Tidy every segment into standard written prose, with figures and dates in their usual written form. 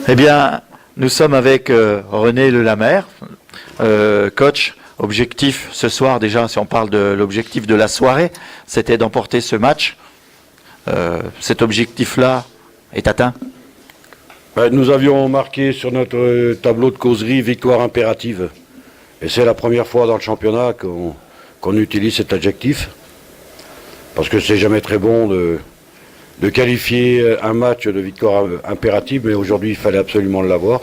Eh bien, nous sommes avec René Lelamer, coach. Objectif ce soir, déjà, si on parle de l'objectif de la soirée, c'était d'emporter ce match. Cet objectif-là est atteint? Nous avions marqué sur notre tableau de causerie victoire impérative. Et c'est la première fois dans le championnat qu'on utilise cet adjectif. Parce que c'est jamais très bon de qualifier un match de victoire impérative, mais aujourd'hui il fallait absolument l'avoir.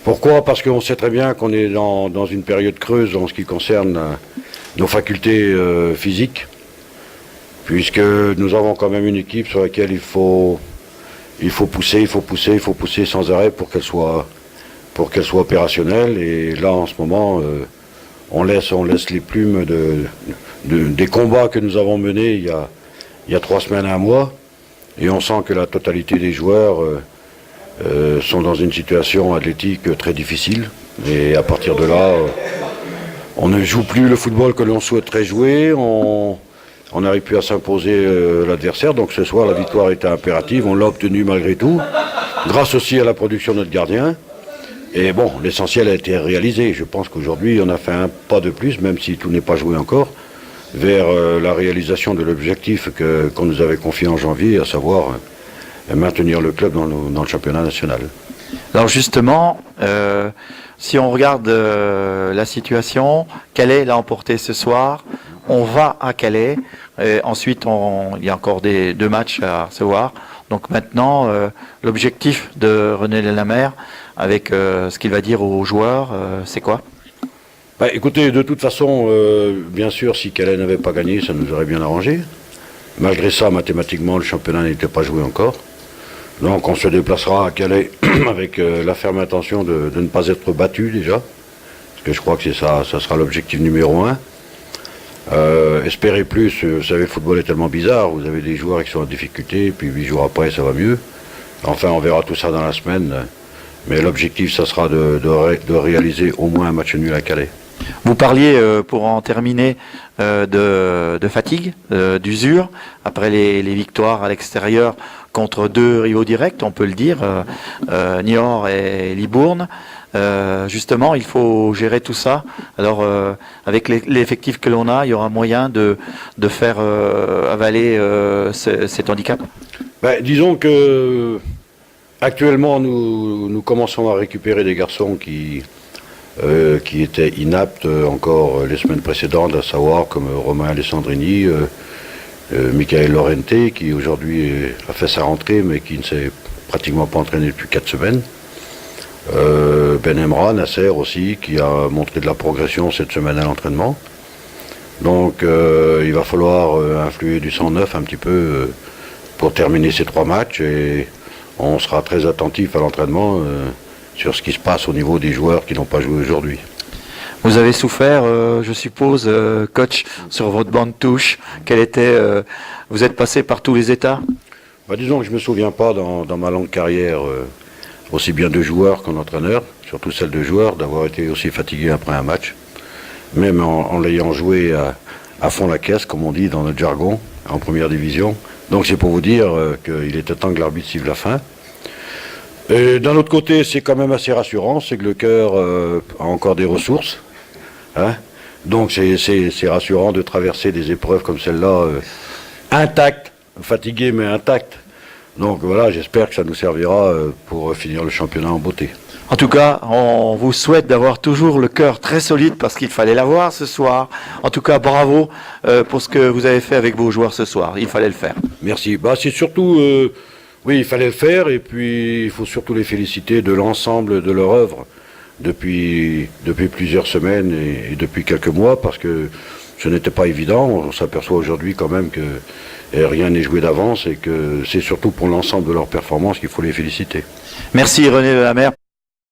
Pourquoi? Parce qu'on sait très bien qu'on est dans une période creuse en ce qui concerne nos facultés physiques, puisque nous avons quand même une équipe sur laquelle il faut pousser sans arrêt pour qu'elle soit opérationnelle. Et là en ce moment, on laisse les plumes des combats que nous avons menés il y a 3 semaines à un mois, et on sent que la totalité des joueurs sont dans une situation athlétique très difficile. Et à partir de là, on ne joue plus le football que l'on souhaiterait jouer. On n'arrive plus à s'imposer l'adversaire. Donc ce soir, la victoire était impérative. On l'a obtenue malgré tout, grâce aussi à la production de notre gardien. Et bon, l'essentiel a été réalisé. Je pense qu'aujourd'hui, on a fait un pas de plus, même si tout n'est pas joué encore, vers la réalisation de l'objectif qu'on nous avait confié en janvier, à savoir maintenir le club dans le championnat national. Alors justement, si on regarde la situation, Calais l'a emporté ce soir, on va à Calais, et ensuite il y a encore 2 matchs à recevoir. Donc maintenant, l'objectif de René Lelamer, avec ce qu'il va dire aux joueurs, c'est quoi? Écoutez, de toute façon, bien sûr, si Calais n'avait pas gagné, ça nous aurait bien arrangé. Malgré ça, mathématiquement, le championnat n'était pas joué encore. Donc on se déplacera à Calais avec la ferme intention de ne pas être battu déjà. Parce que je crois que ça sera l'objectif numéro 1. Espérer plus, vous savez, le football est tellement bizarre. Vous avez des joueurs qui sont en difficulté, puis 8 jours après, ça va mieux. Enfin, on verra tout ça dans la semaine. Mais l'objectif, ça sera de réaliser au moins un match nul à Calais. Vous parliez, pour en terminer, de fatigue, d'usure, après les victoires à l'extérieur contre 2 rivaux directs, on peut le dire, Niort et Libourne. Justement, il faut gérer tout ça. Alors, avec l'effectif que l'on a, il y aura moyen de faire avaler cet handicap? Disons que actuellement, nous commençons à récupérer des garçons qui étaient inaptes encore les semaines précédentes, à savoir comme Romain Alessandrini, Michael Lorente, qui aujourd'hui a fait sa rentrée, mais qui ne s'est pratiquement pas entraîné depuis 4 semaines. Ben Emra, Nasser aussi, qui a montré de la progression cette semaine à l'entraînement. Donc il va falloir influer du sang neuf un petit peu pour terminer ces 3 matchs, et on sera très attentif à l'entraînement sur ce qui se passe au niveau des joueurs qui n'ont pas joué aujourd'hui. Vous avez souffert, je suppose, coach, sur votre banc de touche. Vous êtes passé par tous les états? Disons que je ne me souviens pas dans ma longue carrière, aussi bien de joueur qu'en entraîneur, surtout celle de joueur, d'avoir été aussi fatigué après un match, même en l'ayant joué à fond la caisse, comme on dit dans notre jargon, en première division. Donc c'est pour vous dire qu'il était temps que l'arbitre siffle la fin. D'un autre côté, c'est quand même assez rassurant, c'est que le cœur a encore des ressources. Donc c'est rassurant de traverser des épreuves comme celle-là intactes, fatigué mais intact. Donc voilà, j'espère que ça nous servira pour finir le championnat en beauté. En tout cas, on vous souhaite d'avoir toujours le cœur très solide, parce qu'il fallait l'avoir ce soir. En tout cas, bravo pour ce que vous avez fait avec vos joueurs ce soir. Il fallait le faire. Merci. C'est surtout, oui, il fallait le faire, et puis il faut surtout les féliciter de l'ensemble de leur œuvre depuis plusieurs semaines et depuis quelques mois, parce que ce n'était pas évident. On s'aperçoit aujourd'hui quand même que rien n'est joué d'avance, et que c'est surtout pour l'ensemble de leur performance qu'il faut les féliciter. Merci René Lelamer.